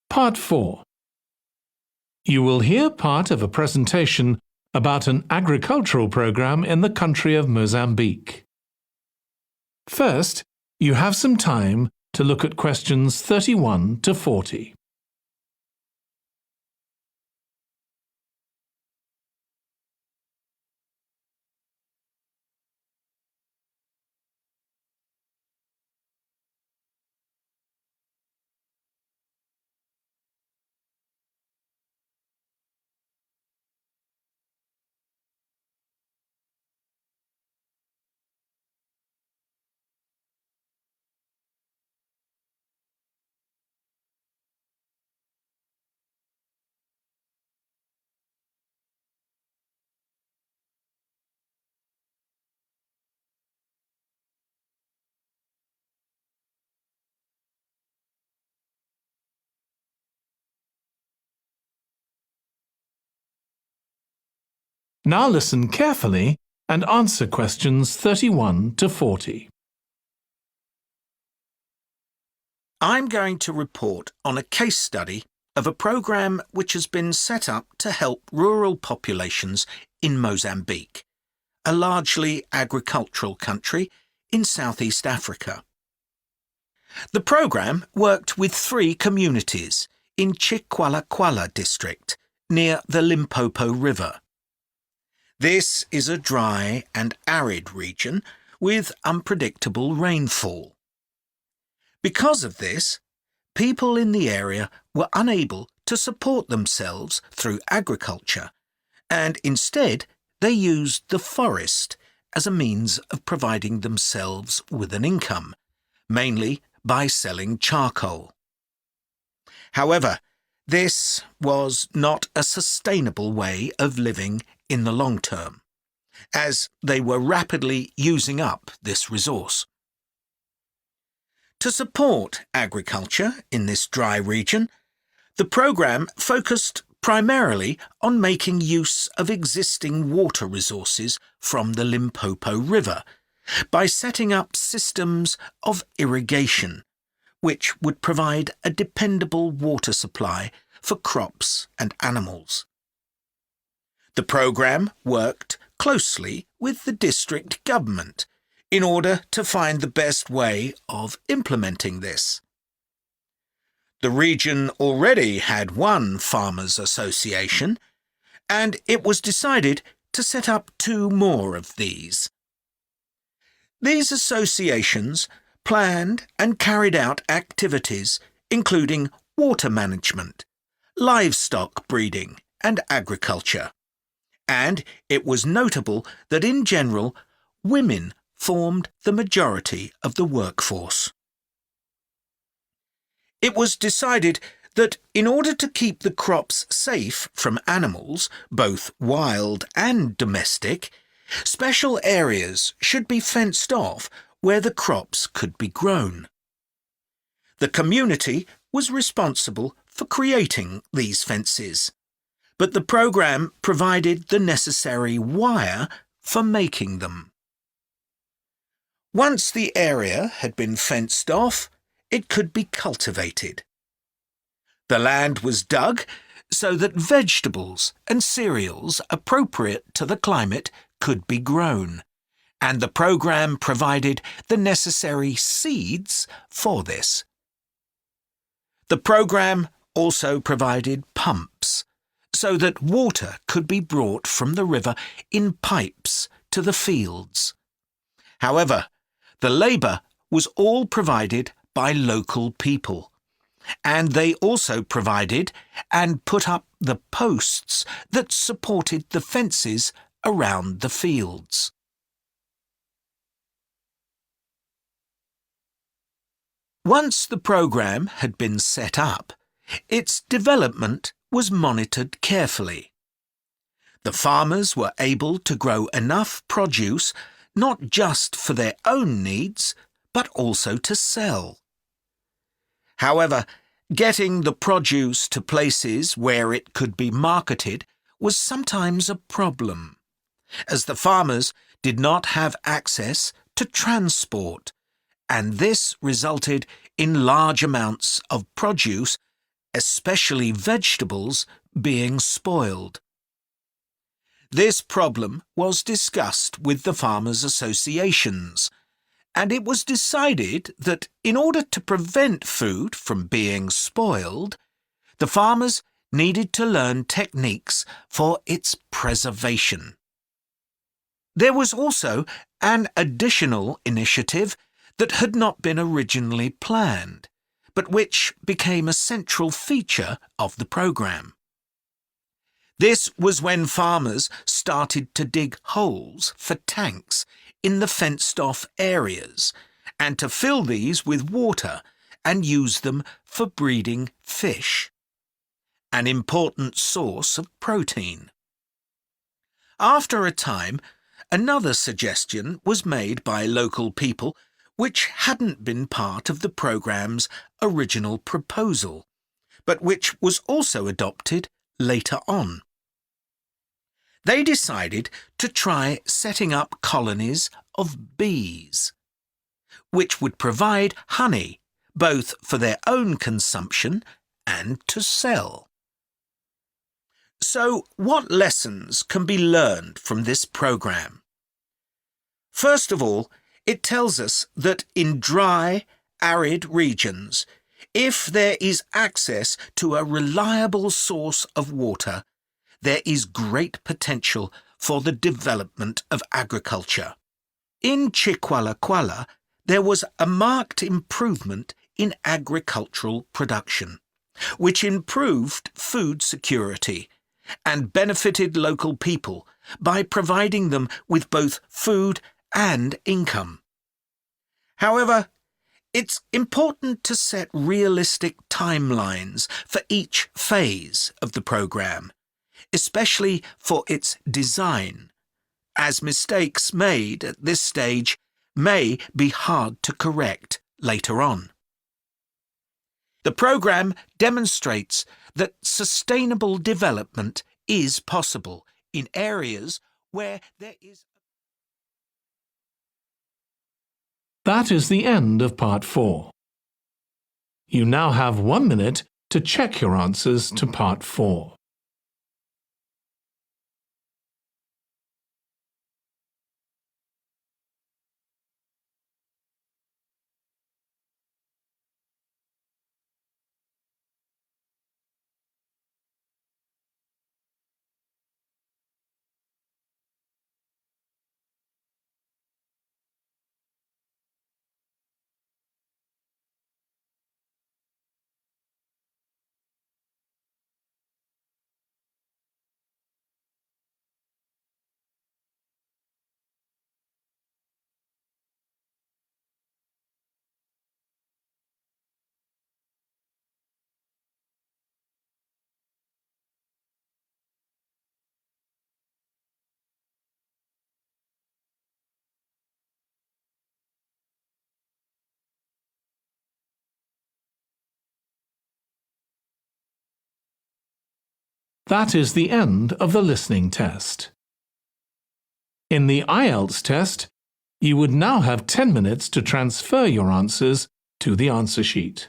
Part 4. You will hear part of a presentation about an agricultural program in the country of Mozambique. First, you have some time to look at questions 31 to 40. Now listen carefully and answer questions 31 to 40. I'm going to report on a case study of a program which has been set up to help rural populations in Mozambique, a largely agricultural country in Southeast Africa. The program worked with 3 communities in Chikwalakwala district near the Limpopo River. This is a dry and arid region with unpredictable rainfall. Because of this, people in the area were unable to support themselves through agriculture, and instead they used the forest as a means of providing themselves with an income, mainly by selling charcoal. However, this was not a sustainable way of living in the long term, as they were rapidly using up this resource. To support agriculture in this dry region, the program focused primarily on making use of existing water resources from the Limpopo River by setting up systems of irrigation, which would provide a dependable water supply for crops and animals. The program worked closely with the district government in order to find the best way of implementing this. The region already had one farmers' association, and it was decided to set up 2 more of these. These associations planned and carried out activities including water management, livestock breeding, and agriculture. And it was notable that in general, women formed the majority of the workforce. It was decided that in order to keep the crops safe from animals, both wild and domestic, special areas should be fenced off where the crops could be grown. The community was responsible for creating these fences, but the program provided the necessary wire for making them. Once the area had been fenced off, it could be cultivated. The land was dug so that vegetables and cereals appropriate to the climate could be grown, and the program provided the necessary seeds for this. The program also provided pumps so that water could be brought from the river in pipes to the fields. However, the labour was all provided by local people, and they also provided and put up the posts that supported the fences around the fields. Once the program had been set up, its development was monitored carefully. The farmers were able to grow enough produce not just for their own needs, but also to sell. However, getting the produce to places where it could be marketed was sometimes a problem, as the farmers did not have access to transport, and this resulted in large amounts of produce especially vegetables, being spoiled. This problem was discussed with the farmers' associations, and it was decided that in order to prevent food from being spoiled, the farmers needed to learn techniques for its preservation. There was also an additional initiative that had not been originally planned, but which became a central feature of the program. This was when farmers started to dig holes for tanks in the fenced-off areas and to fill these with water and use them for breeding fish, an important source of protein. After a time, another suggestion was made by local people which hadn't been part of the program's original proposal, but which was also adopted later on. They decided to try setting up colonies of bees, which would provide honey both for their own consumption and to sell. So, what lessons can be learned from this program? First of all, it tells us that in dry, arid regions, if there is access to a reliable source of water, there is great potential for the development of agriculture. In Chiqualaquala, there was a marked improvement in agricultural production, which improved food security and benefited local people by providing them with both food and income. However, it's important to set realistic timelines for each phase of the program, especially for its design, as mistakes made at this stage may be hard to correct later on. The program demonstrates that sustainable development is possible in areas where there is. That is the end of Part 4. You now have 1 minute to check your answers to Part 4. That is the end of the listening test. In the IELTS test, you would now have 10 minutes to transfer your answers to the answer sheet.